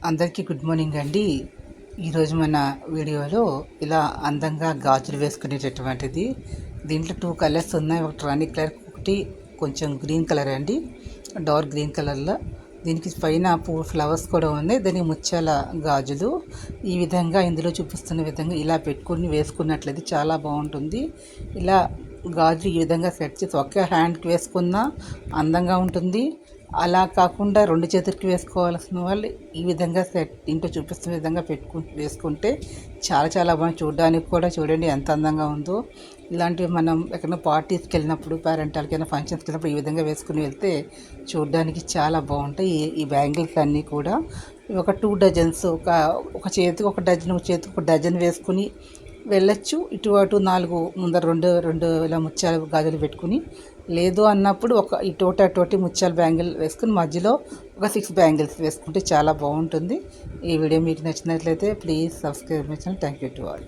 అందరికీ good morning అండి. ఈరోజు మన వీడియోలో ఇలా అందంగా గాజులు వేసుకునేటటువంటిది. దీంట్లో 2 కలర్స్ ఉన్నాయి. ఒకటి రాణి కలర్, ఒకటి కొంచెం గ్రీన్ కలర్ అండి, డార్క్ గ్రీన్ కలర్లో. దీనికి పైన ఫ్లవర్స్ కూడా ఉన్నాయి. దానికి ముత్యాల గాజులు ఈ విధంగా ఇందులో చూపిస్తున్న విధంగా ఇలా పెట్టుకుని వేసుకున్నట్లయితే చాలా బాగుంటుంది. ఇలా గాజులు ఈ విధంగా సెట్ చేసి ఒకే హ్యాండ్కి వేసుకున్నా అందంగా ఉంటుంది. అలా కాకుండా 2 చేతులకి వేసుకోవాల్సిన వాళ్ళు ఈ విధంగా ఇంట్లో చూపిస్తున్న విధంగా వేసుకుంటే చాలా బాగుంది. చూడడానికి కూడా చూడండి ఎంత అందంగా ఉందో. ఇలాంటివి మనం ఎక్కడైనా పార్టీస్కి వెళ్ళినప్పుడు, పేరెంటాలకైనా ఫంక్షన్స్కి వెళ్ళినప్పుడు ఈ విధంగా వేసుకుని వెళ్తే చూడడానికి చాలా బాగుంటాయి. ఈ బ్యాంగిల్స్ అన్నీ కూడా ఒక 2 డజన్స్, ఒక చేతికి ఒక డజన్, ఒక చేతికి ఒక డజన్ వేసుకుని వెళ్ళొచ్చు. ఇటు అటు 4 ముందర రెండు ఇలా ముత్యాల గాజులు పెట్టుకుని, లేదు అన్నప్పుడు ఇటోటి ముత్యాల బ్యాంగిల్ వేసుకుని మధ్యలో ఒక 6 బ్యాంగిల్స్ వేసుకుంటే చాలా బాగుంటుంది. ఈ వీడియో మీకు నచ్చినట్లయితే please subscribe my channel. Thank you to all.